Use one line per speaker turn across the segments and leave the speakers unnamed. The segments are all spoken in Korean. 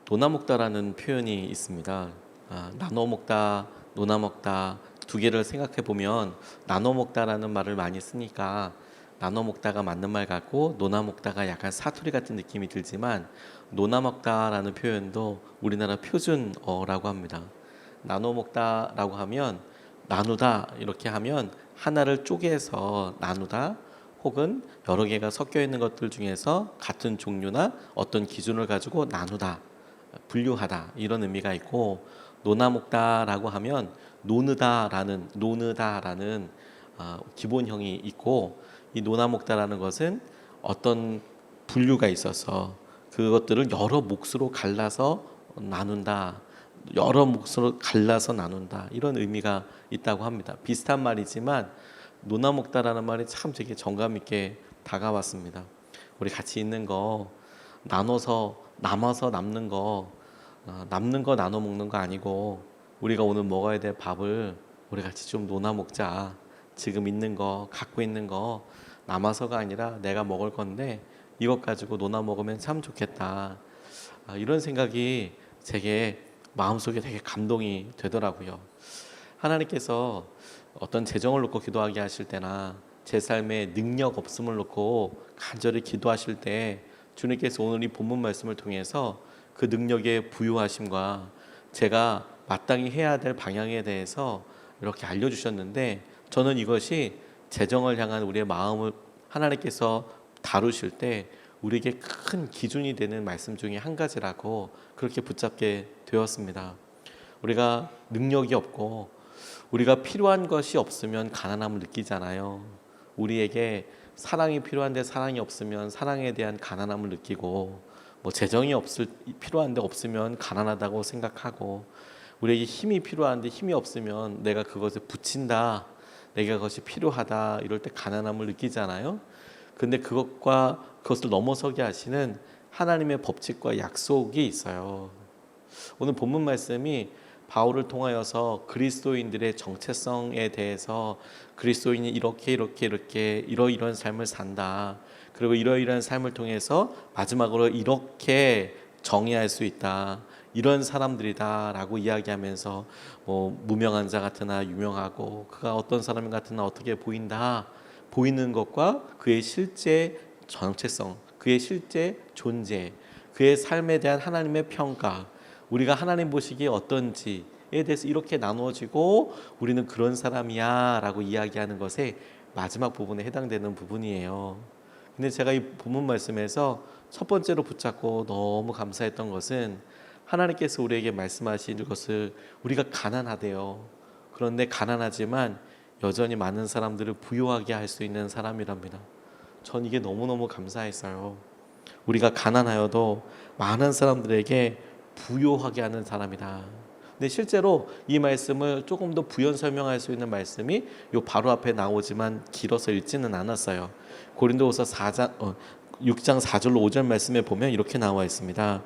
노나 먹다라는 표현이 있습니다. 나눠 먹다, 노나 먹다 두 개를 생각해 보면 나눠 먹다라는 말을 많이 쓰니까 나눠 먹다가 맞는 말 같고 노나 먹다가 약간 사투리 같은 느낌이 들지만 노나 먹다라는 표현도 우리나라 표준어라고 합니다. 나눠 먹다라고 하면 나누다 이렇게 하면 하나를 쪼개서 나누다 혹은 여러 개가 섞여 있는 것들 중에서 같은 종류나 어떤 기준을 가지고 나누다 분류하다 이런 의미가 있고 노나 먹다라고 하면 노느다라는 기본형이 있고 이 노나 먹다라는 것은 어떤 분류가 있어서 그것들을 여러 몫으로 갈라서 나눈다. 여러 몫으로 갈라서 나눈다. 이런 의미가 있다고 합니다. 비슷한 말이지만 노나 먹다라는 말이 참 되게 정감 있게 다가왔습니다. 우리 같이 있는 거 나눠서 남아서 남는 거 나눠 먹는 거 아니고 우리가 오늘 먹어야 될 밥을 우리 같이 좀 나눠 먹자. 지금 있는 거 갖고 있는 거 남아서가 아니라 내가 먹을 건데 이것 가지고 나눠 먹으면 참 좋겠다. 이런 생각이 제게 마음속에 되게 감동이 되더라고요. 하나님께서 어떤 재정을 놓고 기도하게 하실 때나 제 삶에 능력 없음을 놓고 간절히 기도하실 때 주님께서 오늘 이 본문 말씀을 통해서 그 능력의 부유하심과 제가 마땅히 해야 될 방향에 대해서 이렇게 알려주셨는데 저는 이것이 재정을 향한 우리의 마음을 하나님께서 다루실 때 우리에게 큰 기준이 되는 말씀 중에 한 가지라고 그렇게 붙잡게 되었습니다. 우리가 능력이 없고 우리가 필요한 것이 없으면 가난함을 느끼잖아요. 우리에게 사랑이 필요한데 사랑이 없으면 사랑에 대한 가난함을 느끼고 재정이 필요한데 없으면 가난하다고 생각하고 우리에게 힘이 필요한데 힘이 없으면 내가 그것을 붙인다. 내가 그것이 필요하다. 이럴 때 가난함을 느끼잖아요. 근데 그것을 넘어서게 하시는 하나님의 법칙과 약속이 있어요. 오늘 본문 말씀이 바울을 통하여서 그리스도인들의 정체성에 대해서 그리스도인이 이렇게 이러이러한 삶을 산다. 그리고 이러이러한 삶을 통해서 마지막으로 이렇게 정의할 수 있다. 이런 사람들이다라고 이야기하면서 무명한 자 같으나 유명하고 그가 어떤 사람 같으나 어떻게 보인다. 보이는 것과 그의 실제 정체성, 그의 실제 존재, 그의 삶에 대한 하나님의 평가, 우리가 하나님 보시기에 어떤지에 대해서 이렇게 나누어지고 우리는 그런 사람이야 라고 이야기하는 것에 마지막 부분에 해당되는 부분이에요. 근데 제가 이 본문 말씀에서 첫 번째로 붙잡고 너무 감사했던 것은 하나님께서 우리에게 말씀하신 것을 우리가 가난하대요. 그런데 가난하지만 여전히 많은 사람들을 부유하게 할 수 있는 사람이랍니다. 전 이게 너무너무 감사했어요. 우리가 가난하여도 많은 사람들에게 부유하게 하는 사람이다. 근데 실제로 이 말씀을 조금 더 부연 설명할 수 있는 말씀이 요 바로 앞에 나오지만 길어서 읽지는 않았어요. 고린도후서 6장 4절로 5절 말씀에 보면 이렇게 나와 있습니다.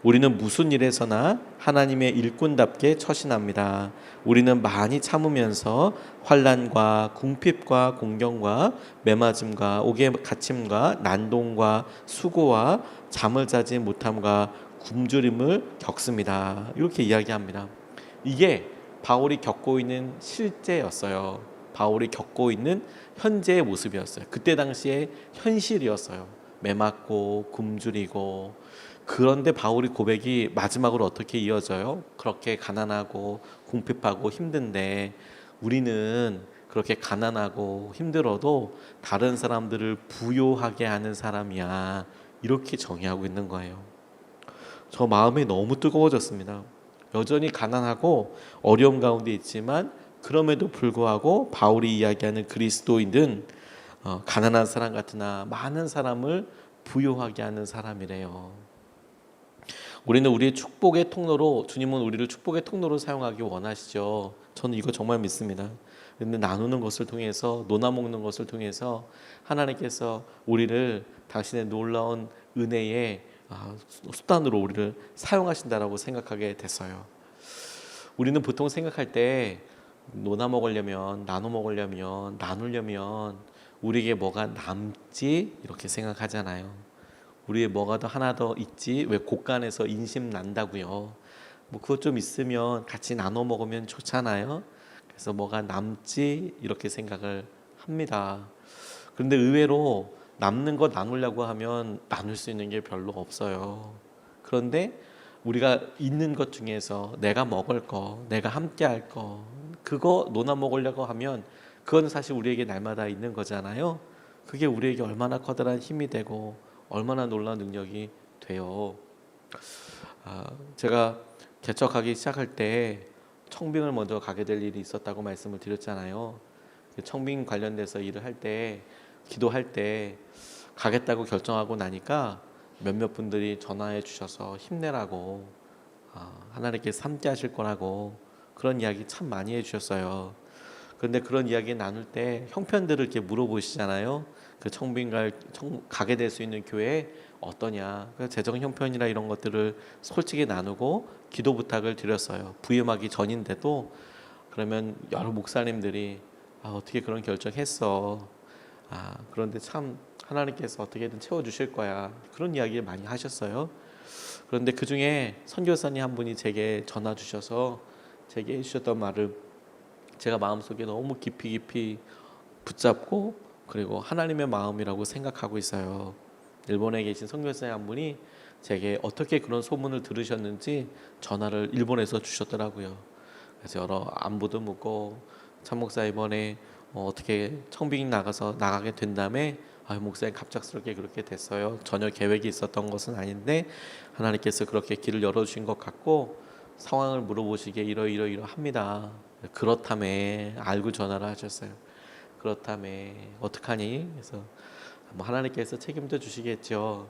우리는 무슨 일에서나 하나님의 일꾼답게 처신합니다. 우리는 많이 참으면서 환난과 궁핍과 공경과 매맞음과 옥에 갇힘과 난동과 수고와 잠을 자지 못함과 굶주림을 겪습니다. 이렇게 이야기합니다. 이게 바울이 겪고 있는 실제였어요. 바울이 겪고 있는 현재의 모습이었어요. 그때 당시의 현실이었어요. 매맞고 굶주리고. 그런데 바울의 고백이 마지막으로 어떻게 이어져요? 그렇게 가난하고 궁핍하고 힘든데 우리는 그렇게 가난하고 힘들어도 다른 사람들을 부요하게 하는 사람이야. 이렇게 정의하고 있는 거예요. 저 마음이 너무 뜨거워졌습니다. 여전히 가난하고 어려움 가운데 있지만 그럼에도 불구하고 바울이 이야기하는 그리스도인은 가난한 사람 같으나 많은 사람을 부요하게 하는 사람이래요. 우리는 우리의 축복의 통로로 주님은 우리를 축복의 통로로 사용하기 원하시죠. 저는 이거 정말 믿습니다. 근데 나누는 것을 통해서 나눠 먹는 것을 통해서 하나님께서 우리를 당신의 놀라운 은혜의 수단으로 우리를 사용하신다라고 생각하게 됐어요. 우리는 보통 생각할 때 나눠 먹으려면 나누려면 우리에게 뭐가 남지 이렇게 생각하잖아요. 우리의 뭐가 더 하나 더 있지 왜 곳간에서 인심 난다고요. 뭐 그것 좀 있으면 같이 나눠 먹으면 좋잖아요. 그래서 뭐가 남지 이렇게 생각을 합니다. 그런데 의외로 남는 거 나누려고 하면 나눌 수 있는 게 별로 없어요. 그런데 우리가 있는 것 중에서 내가 먹을 거, 내가 함께 할 거, 그거 나눠 먹으려고 하면 그건 사실 우리에게 날마다 있는 거잖아요. 그게 우리에게 얼마나 커다란 힘이 되고 얼마나 놀라운 능력이 돼요. 제가 개척하기 시작할 때 청빙을 먼저 가게 될 일이 있었다고 말씀을 드렸잖아요. 청빙 관련돼서 일을 할 때, 기도할 때 가겠다고 결정하고 나니까 몇몇 분들이 전화해 주셔서 힘내라고, 하나님께서 함께 하실 거라고 그런 이야기 참 많이 해주셨어요. 그런데 그런 이야기 나눌 때 형편들을 이렇게 물어보시잖아요. 그 가게 될 수 있는 교회 어떠냐, 그 재정 형편이나 이런 것들을 솔직히 나누고 기도 부탁을 드렸어요. 부임하기 전인데도. 그러면 여러 목사님들이 어떻게 그런 결정했어? 그런데 참 하나님께서 어떻게든 채워주실 거야. 그런 이야기를 많이 하셨어요. 그런데 그 중에 선교사님 한 분이 제게 전화 주셔서 제게 해주셨던 말을 제가 마음속에 너무 깊이 붙잡고 그리고 하나님의 마음이라고 생각하고 있어요. 일본에 계신 선교사님 한 분이 제게 어떻게 그런 소문을 들으셨는지 전화를 일본에서 주셨더라고요. 그래서 여러 안부도 묻고 참 목사 이번에 어떻게 청빙 나가게 된 다음에 목사님 갑작스럽게 그렇게 됐어요. 전혀 계획이 있었던 것은 아닌데 하나님께서 그렇게 길을 열어주신 것 같고 상황을 물어보시기에 이러이러합니다. 그렇다며 알고 전화를 하셨어요. 그렇다며 어떡하니? 그래서 뭐 하나님께서 책임져 주시겠죠.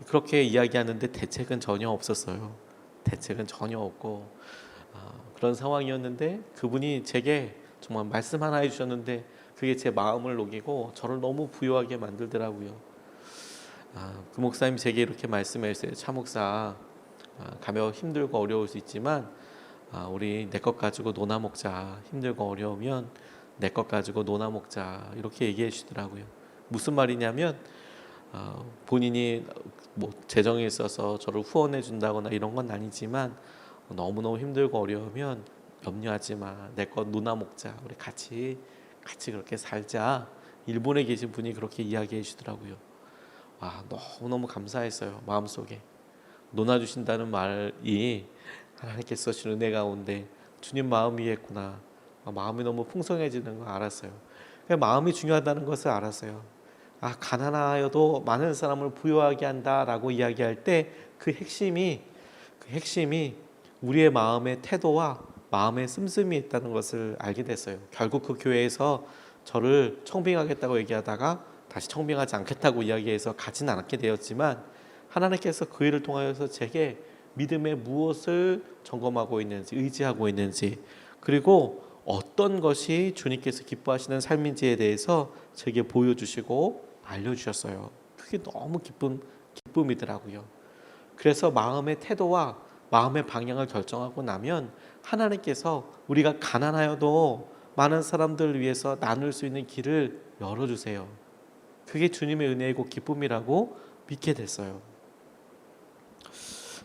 그렇게 이야기하는데 대책은 전혀 없었어요. 대책은 전혀 없고 그런 상황이었는데 그분이 제게 정말 말씀 하나 해주셨는데 그게 제 마음을 녹이고 저를 너무 부유하게 만들더라고요. 그 목사님 제게 이렇게 말씀하셨어요. 차 목사, 가며 힘들고 어려울 수 있지만 우리 내 것 가지고 노나 먹자. 힘들고 어려우면 내 것 가지고 노나 먹자. 이렇게 얘기해 주시더라고요. 무슨 말이냐면 본인이 뭐 재정에 있어서 저를 후원해 준다거나 이런 건 아니지만 너무너무 힘들고 어려우면 염려하지 마. 내 것 노나 먹자. 우리 같이 그렇게 살자. 일본에 계신 분이 그렇게 이야기해 주시더라고요. 너무너무 감사했어요. 마음속에. 논아주신다는 말이 하나님께서 주신 은혜 가운데 주님 마음이겠구나. 마음이 너무 풍성해지는 걸 알았어요. 마음이 중요하다는 것을 알았어요. 가난하여도 많은 사람을 부유하게 한다라고 이야기할 때 그 핵심이 우리의 마음의 태도와 마음의 씀씀이 있다는 것을 알게 됐어요. 결국 그 교회에서 저를 청빙하겠다고 얘기하다가 다시 청빙하지 않겠다고 이야기해서 가진 않게 되었지만 하나님께서 그 일을 통하여서 제게 믿음의 무엇을 점검하고 있는지, 의지하고 있는지, 그리고 어떤 것이 주님께서 기뻐하시는 삶인지에 대해서 제게 보여주시고 알려주셨어요. 그게 너무 기쁨이더라고요. 그래서 마음의 태도와 마음의 방향을 결정하고 나면 하나님께서 우리가 가난하여도 많은 사람들을 위해서 나눌 수 있는 길을 열어주세요. 그게 주님의 은혜이고 기쁨이라고 믿게 됐어요.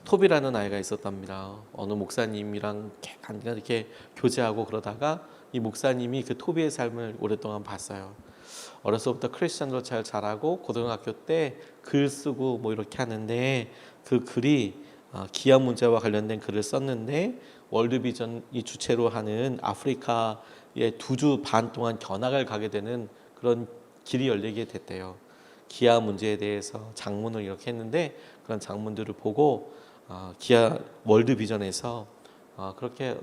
톱이라는 아이가 있었답니다. 어느 목사님이랑 이렇게 교제하고 그러다가 이 목사님이 그 토비의 삶을 오랫동안 봤어요. 어려서부터 크리스천으로 잘 자라고 고등학교 때 글 쓰고 뭐 이렇게 하는데 그 글이 기아 문제와 관련된 글을 썼는데 월드비전이 주최로 하는 아프리카에 2주 반 동안 견학을 가게 되는 그런 길이 열리게 됐대요. 기아 문제에 대해서 장문을 이렇게 했는데 그런 장문들을 보고 기아 월드비전에서 그렇게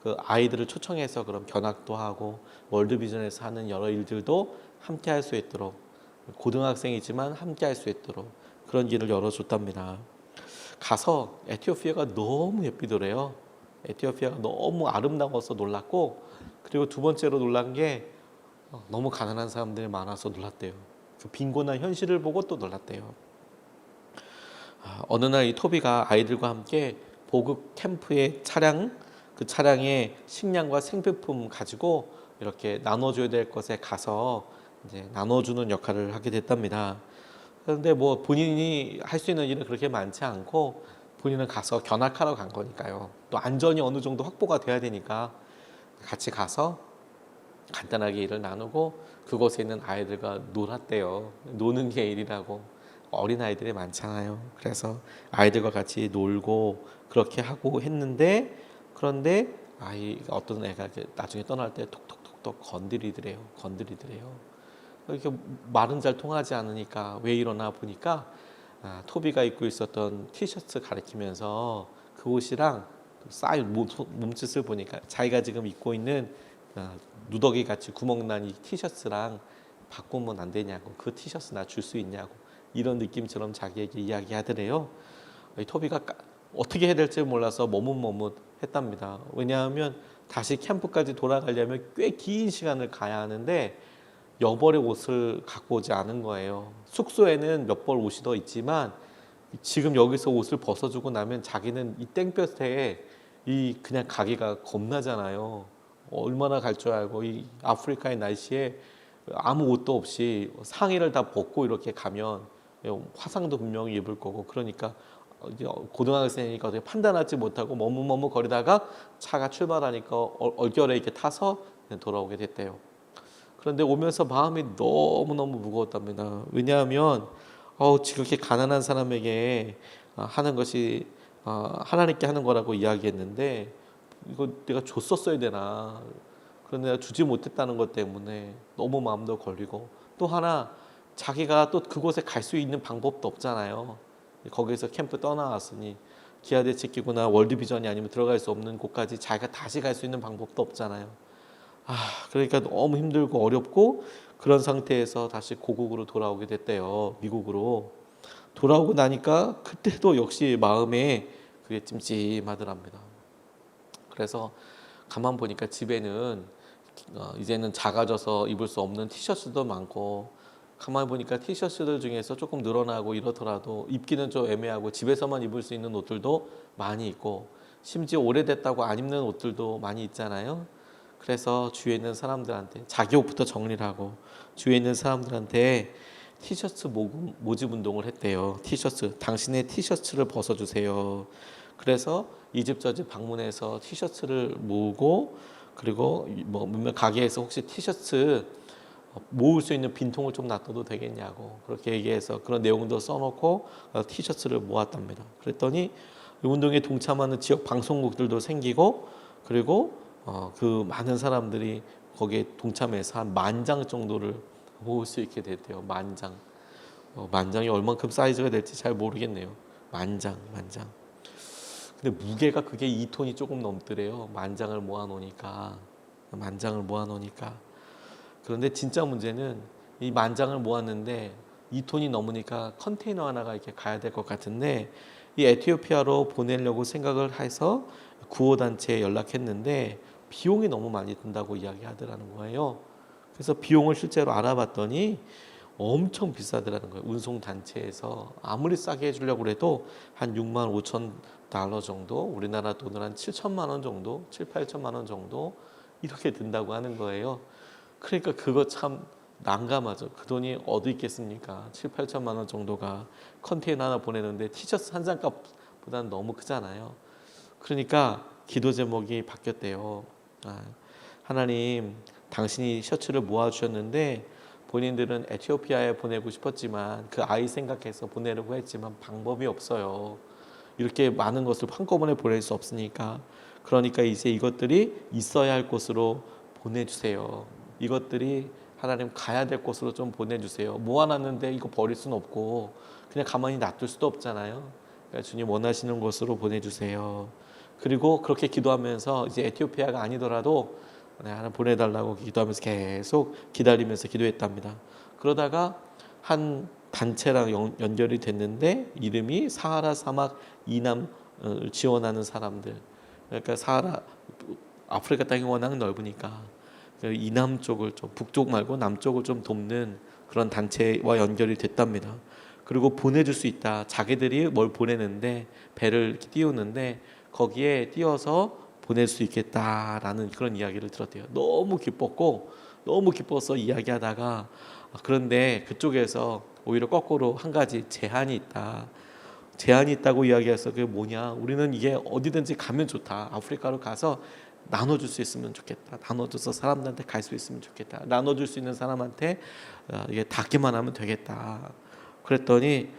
그 아이들을 초청해서 그런 견학도 하고 월드비전에서 하는 여러 일들도 함께 할 수 있도록 고등학생이지만 함께 할 수 있도록 그런 길을 열어줬답니다. 가서 에티오피아가 너무 예쁘더래요. 에티오피아가 너무 아름다워서 놀랐고 그리고 두 번째로 놀란 게 너무 가난한 사람들이 많아서 놀랐대요. 그 빈곤한 현실을 보고 또 놀랐대요. 어느 날 이 토비가 아이들과 함께 보급 캠프의 그 차량에 식량과 생필품 가지고 이렇게 나눠줘야 될 것에 가서 이제 나눠주는 역할을 하게 됐답니다. 그런데 뭐 본인이 할 수 있는 일은 그렇게 많지 않고 본인은 가서 견학하러 간 거니까요. 또 안전이 어느 정도 확보가 돼야 되니까 같이 가서 간단하게 일을 나누고 그곳에 있는 아이들과 놀았대요. 노는 게 일이라고. 어린 아이들이 많잖아요. 그래서 아이들과 같이 놀고 그렇게 하고 했는데 그런데 어떤 애가 나중에 떠날 때 톡톡톡톡 건드리더래요. 이렇게 말은 잘 통하지 않으니까 왜 이러나 보니까 토비가 입고 있었던 티셔츠 가리키면서 그 옷이랑 쌓인 몸짓을 보니까 자기가 지금 입고 있는 누더기 같이 구멍난 이 티셔츠랑 바꾸면 안 되냐고, 그 티셔츠 나 줄 수 있냐고, 이런 느낌처럼 자기에게 이야기하더래요. 이 토비가 어떻게 해야 될지 몰라서 머뭇머뭇했답니다. 왜냐하면 다시 캠프까지 돌아가려면 꽤 긴 시간을 가야 하는데 여벌의 옷을 갖고 오지 않은 거예요. 숙소에는 몇 벌 옷이 더 있지만 지금 여기서 옷을 벗어주고 나면 자기는 이 땡볕에 이 그냥 가기가 겁나잖아요. 얼마나 갈 줄 알고 이 아프리카의 날씨에 아무 옷도 없이 상의를 다 벗고 이렇게 가면 화상도 분명히 입을 거고, 그러니까 고등학생이니까 어떻게 판단하지 못하고 머뭇머뭇 거리다가 차가 출발하니까 얼결에 이렇게 타서 돌아오게 됐대요. 그런데 오면서 마음이 너무너무 무거웠답니다. 왜냐하면 지금 이렇게 가난한 사람에게 하는 것이 하나님께 하는 거라고 이야기했는데 이거 내가 줬었어야 되나, 그런데 내가 주지 못했다는 것 때문에 너무 마음도 걸리고, 또 하나 자기가 또 그곳에 갈 수 있는 방법도 없잖아요. 거기에서 캠프 떠나왔으니 기아대책기구나 월드비전이 아니면 들어갈 수 없는 곳까지 자기가 다시 갈 수 있는 방법도 없잖아요. 그러니까 너무 힘들고 어렵고 그런 상태에서 다시 고국으로 돌아오게 됐대요. 미국으로 돌아오고 나니까 그때도 역시 마음에 그게 찜찜하더랍니다. 그래서 가만 보니까 집에는 이제는 작아져서 입을 수 없는 티셔츠도 많고, 가만 보니까 티셔츠들 중에서 조금 늘어나고 이렇더라도 입기는 좀 애매하고 집에서만 입을 수 있는 옷들도 많이 있고, 심지어 오래됐다고 안 입는 옷들도 많이 있잖아요. 그래서 주위에 있는 사람들한테 자기 옷부터 정리를 하고 주위에 있는 사람들한테 티셔츠 모집 운동을 했대요. 당신의 티셔츠를 벗어주세요. 그래서 이 집 저 집 방문해서 티셔츠를 모으고, 그리고 뭐 몇몇 가게에서 혹시 티셔츠 모을 수 있는 빈통을 좀 놔둬도 되겠냐고 그렇게 얘기해서 그런 내용도 써놓고 티셔츠를 모았답니다. 그랬더니 이 운동에 동참하는 지역 방송국들도 생기고, 그리고 그 많은 사람들이 거기에 동참해서 한 10,000장 정도를 모을 수 있게 됐대요. 10,000장. 만장이 얼만큼 사이즈가 될지 잘 모르겠네요. 만장. 근데 무게가 그게 2톤이 조금 넘더래요. 만장을 모아놓으니까. 그런데 진짜 문제는 이 만장을 모았는데 2톤이 넘으니까 컨테이너 하나가 이렇게 가야 될 것 같은데, 이 에티오피아로 보내려고 생각을 해서 구호단체에 연락했는데 비용이 너무 많이 든다고 이야기하더라는 거예요. 그래서 비용을 실제로 알아봤더니 엄청 비싸더라는 거예요. 운송단체에서 아무리 싸게 해주려고 해도 한 65,000달러 정도, 우리나라 돈으로 한 7천만 원 정도, 8천만 원 정도 이렇게 든다고 하는 거예요. 그러니까 그거 참 난감하죠. 그 돈이 어디 있겠습니까? 8천만 원 정도가 컨테이너 하나 보내는데 티셔츠 한 장 값보다는 너무 크잖아요. 그러니까 기도 제목이 바뀌었대요. 하나님, 당신이 셔츠를 모아주셨는데 본인들은 에티오피아에 보내고 싶었지만 그 아이 생각해서 보내려고 했지만 방법이 없어요. 이렇게 많은 것을 한꺼번에 보낼 수 없으니까, 그러니까 이제 이것들이 있어야 할 곳으로 보내주세요. 이것들이 하나님 가야 될 곳으로 좀 보내주세요. 모아놨는데 이거 버릴 수는 없고 그냥 가만히 놔둘 수도 없잖아요. 그러니까 주님 원하시는 곳으로 보내주세요. 그리고 그렇게 기도하면서 이제 에티오피아가 아니더라도 하나 보내달라고 기도하면서 계속 기다리면서 기도했답니다. 그러다가 한 단체랑 연결이 됐는데 이름이 사하라 사막 이남을 지원하는 사람들. 그러니까 아프리카 땅이 워낙 넓으니까 이남 쪽을 좀, 북쪽 말고 남쪽을 좀 돕는 그런 단체와 연결이 됐답니다. 그리고 보내줄 수 있다. 자기들이 뭘 보내는데 배를 띄우는데 거기에 띄워서 보낼 수 있겠다라는 그런 이야기를 들었대요. 너무 기뻤고 너무 기뻐서 이야기하다가 그런데 그쪽에서 오히려 거꾸로 한 가지 제한이 있다. 제한이 있다고 이야기해서 그게 뭐냐? 우리는 이게 어디든지 가면 좋다. 아프리카로 가서 나눠줄 수 있으면 좋겠다. 나눠줘서 사람들한테 갈 수 있으면 좋겠다. 나눠줄 수 있는 사람한테 이게 닿기만 하면 되겠다. 그랬더니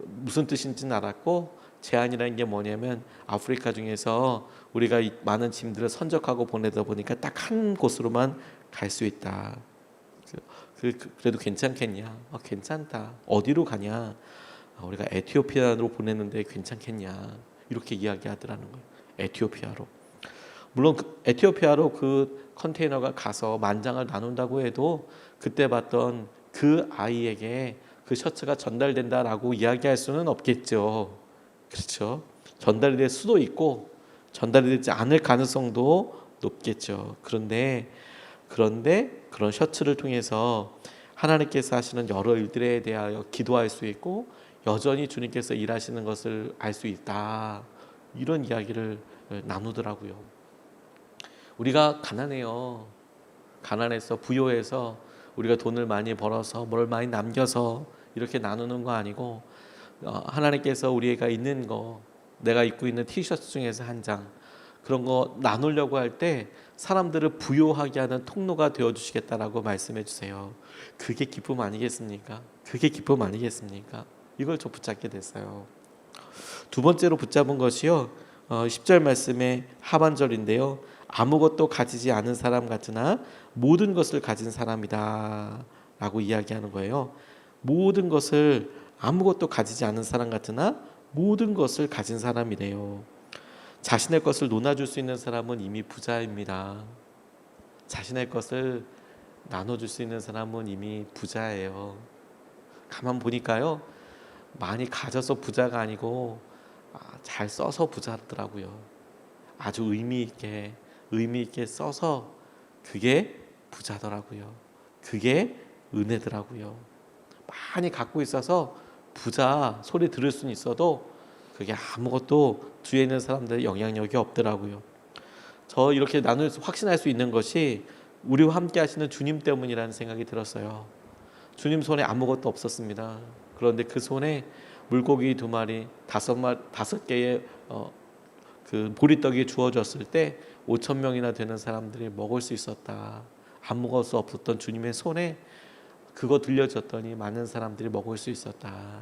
무슨 뜻인지는 알았고, 제한이라는 게 뭐냐면 아프리카 중에서 우리가 이 많은 짐들을 선적하고 보내다 보니까 딱 한 곳으로만 갈 수 있다. 그래도 괜찮겠냐? 괜찮다. 어디로 가냐? 우리가 에티오피아로 보내는데 괜찮겠냐? 이렇게 이야기하더라는 거예요. 에티오피아로. 물론 에티오피아로 그 컨테이너가 가서 만장을 나눈다고 해도 그때 봤던 그 아이에게 그 셔츠가 전달된다라고 이야기할 수는 없겠죠. 그렇죠? 전달이 될 수도 있고 전달이 되지 않을 가능성도 높겠죠. 그런데 그런 셔츠를 통해서 하나님께서 하시는 여러 일들에 대하여 기도할 수 있고 여전히 주님께서 일하시는 것을 알 수 있다. 이런 이야기를 나누더라고요. 우리가 가난해요. 가난해서 부요해서 우리가 돈을 많이 벌어서 뭘 많이 남겨서 이렇게 나누는 거 아니고 하나님께서 우리가 있는 거, 내가 입고 있는 티셔츠 중에서 한 장, 그런 거 나누려고 할 때 사람들을 부요하게 하는 통로가 되어주시겠다라고 말씀해 주세요. 그게 기쁨 아니겠습니까? 그게 기쁨 아니겠습니까? 이걸 좀 붙잡게 됐어요. 두 번째로 붙잡은 것이요, 10절 말씀의 하반절인데요. 아무것도 가지지 않은 사람 같으나 모든 것을 가진 사람이다 라고 이야기하는 거예요. 모든 것을, 아무것도 가지지 않은 사람 같으나 모든 것을 가진 사람이래요. 자신의 것을 논아줄 수 있는 사람은 이미 부자입니다. 자신의 것을 나눠줄 수 있는 사람은 이미 부자예요. 가만 보니까요, 많이 가져서 부자가 아니고 잘 써서 부자더라고요. 아주 의미 있게 써서 그게 부자더라고요. 그게 은혜더라고요. 많이 갖고 있어서 부자 소리 들을 수는 있어도 그게 아무것도 주위에 있는 사람들의 영향력이 없더라고요. 저 이렇게 나누면서 확신할 수 있는 것이 우리와 함께 하시는 주님 때문이라는 생각이 들었어요. 주님 손에 아무것도 없었습니다. 그런데 그 손에 물고기 2마리, 5개의 그 보리떡이 주어졌을 때 5,000명이나 되는 사람들이 먹을 수 있었다. 아무것도 없었던 주님의 손에 그거 들려줬더니 많은 사람들이 먹을 수 있었다.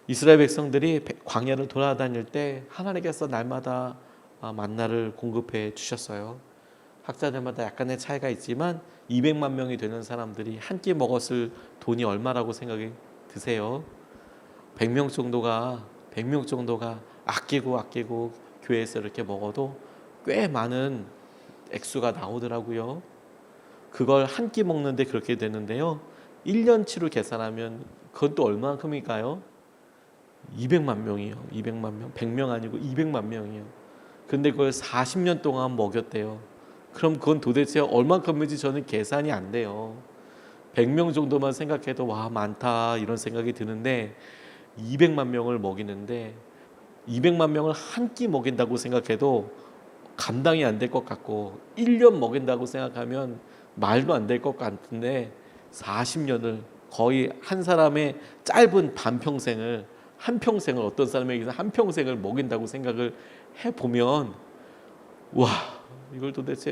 이스라엘 백성들이 광야를 돌아다닐 때 하나님께서 날마다 만나를 공급해 주셨어요. 학자들마다 약간의 차이가 있지만 200만 명이 되는 사람들이 한 끼 먹었을 돈이 얼마라고 생각이 드세요? 100명 정도가 아끼고 교회에서 이렇게 먹어도 꽤 많은 액수가 나오더라고요. 그걸 한 끼 먹는데 그렇게 되는데요, 1년치로 계산하면 그건 또 얼마큼일까요? 200만 명이요. 200만 명. 100명 아니고 200만 명이요. 근데 그걸 40년 동안 먹였대요. 그럼 그건 도대체 얼마큼인지 저는 계산이 안 돼요. 100명 정도만 생각해도 와, 많다 이런 생각이 드는데 200만 명을 먹이는데 200만 명을 한 끼 먹인다고 생각해도 감당이 안 될 것 같고 1년 먹인다고 생각하면 말도 안 될 것 같은데 40년을, 거의 한 사람의 짧은 반평생을, 한평생을, 어떤 사람에게서 한평생을 먹인다고 생각을 해보면 와, 이걸 도대체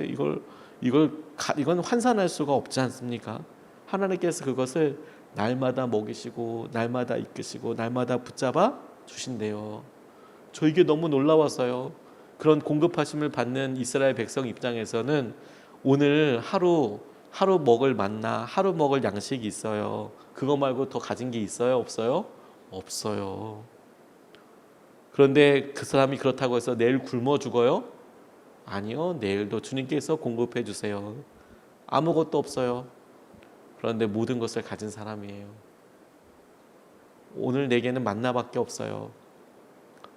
이건 환산할 수가 없지 않습니까? 하나님께서 그것을 날마다 먹이시고 날마다 이끄시고 날마다 붙잡아 주신대요. 저 이게 너무 놀라웠어요. 그런 공급하심을 받는 이스라엘 백성 입장에서는 오늘 하루 먹을 만나, 하루 먹을 양식이 있어요. 그거 말고 더 가진 게 있어요? 없어요? 없어요. 그런데 그 사람이 그렇다고 해서 내일 굶어 죽어요? 아니요. 내일도 주님께서 공급해 주세요. 아무것도 없어요. 그런데 모든 것을 가진 사람이에요. 오늘 내게는 만나밖에 없어요.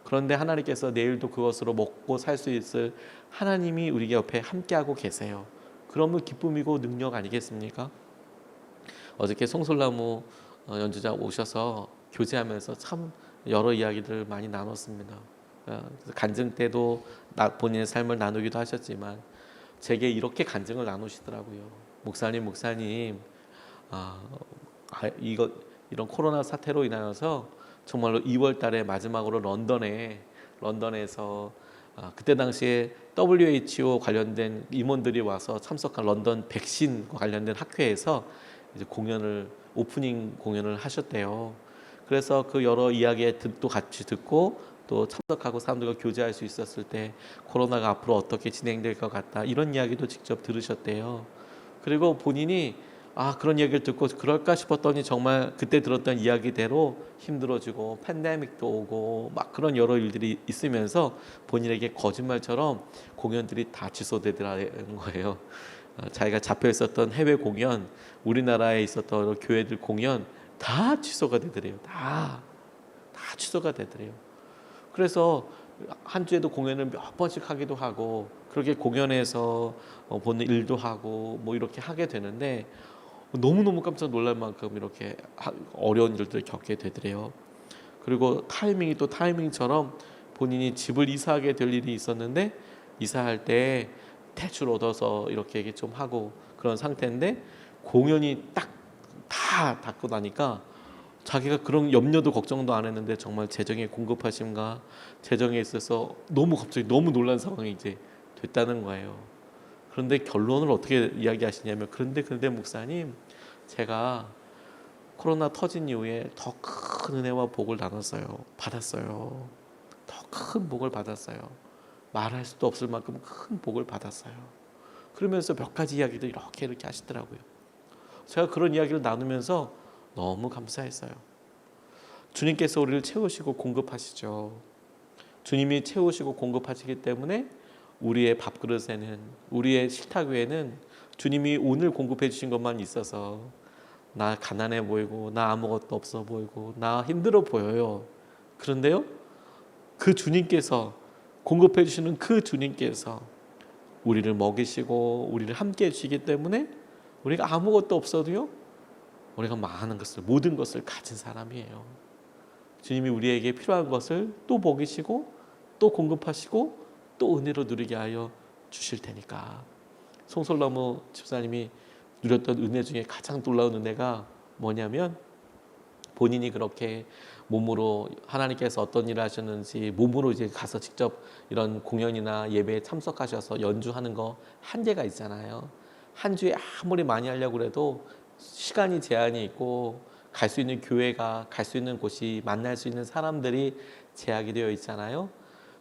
그런데 하나님께서 내일도 그것으로 먹고 살 수 있을 하나님이 우리 옆에 함께하고 계세요. 그러면 기쁨이고 능력 아니겠습니까? 어저께 송솔나무 연주자 오셔서 교제하면서 참 여러 이야기들을 많이 나눴습니다. 간증 때도 본인의 삶을 나누기도 하셨지만 제게 이렇게 간증을 나누시더라고요. 목사님, 이런 코로나 사태로 인하여서 정말로 2월 달에 마지막으로 런던에서 그때 당시에 WHO 관련된 임원들이 와서 참석한 런던 백신과 관련된 학회에서 이제 오프닝 공연을 하셨대요. 그래서 그 여러 이야기도 같이 듣고 또 참석하고 사람들과 교제할 수 있었을 때 코로나가 앞으로 어떻게 진행될 것 같다 이런 이야기도 직접 들으셨대요. 그리고 본인이 그런 얘기를 듣고 그럴까 싶었더니 정말 그때 들었던 이야기대로 힘들어지고 팬데믹도 오고 막 그런 여러 일들이 있으면서 본인에게 거짓말처럼 공연들이 다 취소되더라는 거예요. 자기가 잡혀 있었던 해외 공연, 우리나라에 있었던 교회들 공연 다 취소가 되더래요. 다 취소가 되더래요. 그래서 한 주에도 공연을 몇 번씩 하기도 하고 그렇게 공연에서 보는 일도 하고 뭐 이렇게 하게 되는데 너무너무 깜짝 놀랄 만큼 이렇게 어려운 일들을 겪게 되더래요. 그리고 타이밍이 또 타이밍처럼 본인이 집을 이사하게 될 일이 있었는데 이사할 때 대출 얻어서 이렇게 좀 하고 그런 상태인데 공연이 딱 다 닫고 나니까 자기가 그런 염려도 걱정도 안 했는데 정말 재정의 공급하심과 재정에 있어서 갑자기 너무 놀란 상황이 이제 됐다는 거예요. 그런데 결론을 어떻게 이야기하시냐면 그런데 목사님 제가 코로나 터진 이후에 더 큰 은혜와 복을 받았어요. 더 큰 복을 받았어요. 말할 수도 없을 만큼 큰 복을 받았어요. 그러면서 몇 가지 이야기도 이렇게 하시더라고요. 제가 그런 이야기를 나누면서 너무 감사했어요. 주님께서 우리를 채우시고 공급하시죠. 주님이 채우시고 공급하시기 때문에 우리의 밥그릇에는 우리의 식탁 위에는 주님이 오늘 공급해 주신 것만 있어서 나 가난해 보이고 나 아무것도 없어 보이고 나 힘들어 보여요. 그런데요 그 주님께서 공급해 주시는 그 주님께서 우리를 먹이시고 우리를 함께 해주시기 때문에 우리가 아무것도 없어도요 우리가 모든 것을 가진 사람이에요. 주님이 우리에게 필요한 것을 또 먹이시고 또 공급하시고 또 은혜로 누리게 하여 주실 테니까. 송솔나무 집사님이 누렸던 은혜 중에 가장 놀라운 은혜가 뭐냐면 본인이 그렇게 몸으로 하나님께서 어떤 일을 하셨는지 몸으로 이제 가서 직접 이런 공연이나 예배에 참석하셔서 연주하는 거 한계가 있잖아요. 한 주에 아무리 많이 하려고 해도 시간이 제한이 있고 갈 수 있는 교회가 갈 수 있는 곳이 만날 수 있는 사람들이 제약이 되어 있잖아요.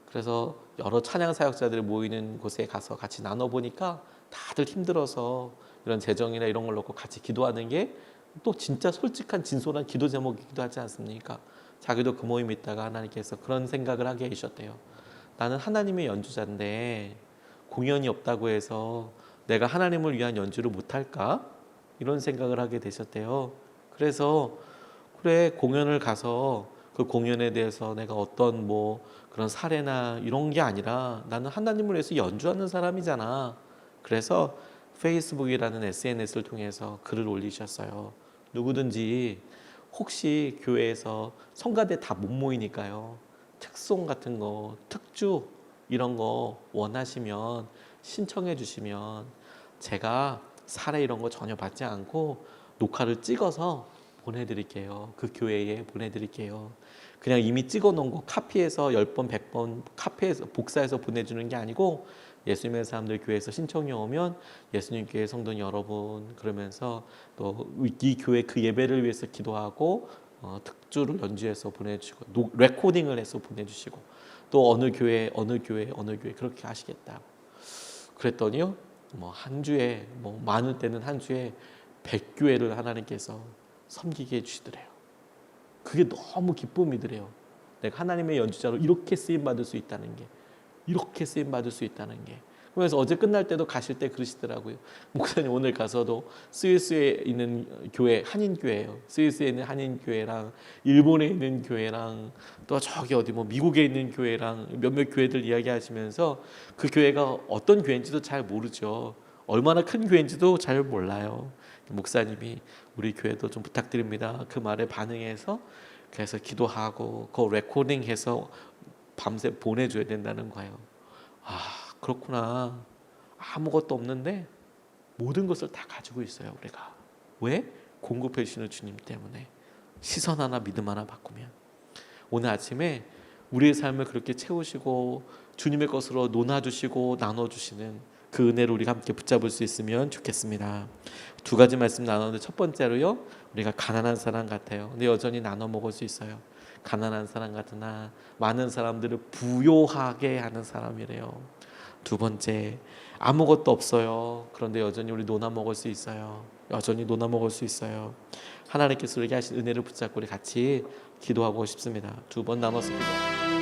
그래서 여러 찬양 사역자들이 모이는 곳에 가서 같이 나눠보니까 다들 힘들어서 이런 재정이나 이런 걸 놓고 같이 기도하는 게 또 진짜 솔직한 진솔한 기도 제목이기도 하지 않습니까? 자기도 그 모임에 있다가 하나님께서 그런 생각을 하게 해주셨대요. 나는 하나님의 연주자인데 공연이 없다고 해서 내가 하나님을 위한 연주를 못할까? 이런 생각을 하게 되셨대요. 그래서 그래 공연을 가서 그 공연에 대해서 내가 어떤 그런 사례나 이런 게 아니라 나는 하나님을 위해서 연주하는 사람이잖아. 그래서 페이스북이라는 SNS를 통해서 글을 올리셨어요. 누구든지 혹시 교회에서 성가대 다 못 모이니까요. 특송 같은 거, 특주 이런 거 원하시면 신청해 주시면 제가 사례 이런 거 전혀 받지 않고 녹화를 찍어서 보내드릴게요. 그 교회에 보내드릴게요. 그냥 이미 찍어 놓은 거 카피해서 10번, 100번 카피해서 복사해서 보내주는 게 아니고 예수님의 사람들 교회에서 신청이 오면 예수님 교회 성도 여러분 그러면서 또 이 교회 그 예배를 위해서 기도하고 특주를 연주해서 보내주시고 레코딩을 해서 보내주시고 또 어느 교회 그렇게 하시겠다. 그랬더니요 한 주에 많을 때는 한 주에 100교회를 하나님께서 섬기게 해주시더래요. 그게 너무 기쁨이더래요. 내가 하나님의 연주자로 이렇게 쓰임받을 수 있다는 게 그래서 어제 끝날 때도 가실 때 그러시더라고요. 목사님 오늘 가서도 스위스에 있는 교회 한인교회예요. 스위스에 있는 한인교회랑 일본에 있는 교회랑 또 저기 어디 미국에 있는 교회랑 몇몇 교회들 이야기하시면서 그 교회가 어떤 교회인지도 잘 모르죠. 얼마나 큰 교회인지도 잘 몰라요. 목사님이 우리 교회도 좀 부탁드립니다. 그 말에 반응해서 그래서 기도하고 그 레코딩해서 밤새 보내줘야 된다는 거예요. 그렇구나. 아무것도 없는데 모든 것을 다 가지고 있어요. 우리가 왜? 공급해 주시는 주님 때문에 시선 하나 믿음 하나 바꾸면 오늘 아침에 우리의 삶을 그렇게 채우시고 주님의 것으로 논아주시고 나눠주시는 그 은혜를 우리가 함께 붙잡을 수 있으면 좋겠습니다. 두 가지 말씀 나눴는데 첫 번째로요, 우리가 가난한 사람 같아요. 근데 여전히 나눠 먹을 수 있어요. 가난한 사람 같으나 많은 사람들을 부요하게 하는 사람이래요. 두 번째, 아무것도 없어요. 그런데 여전히 우리 나눠 먹을 수 있어요. 여전히 나눠 먹을 수 있어요. 하나님께서 우리에게 하신 은혜를 붙잡고 우리 같이 기도하고 싶습니다. 두 번 나눠서 기도.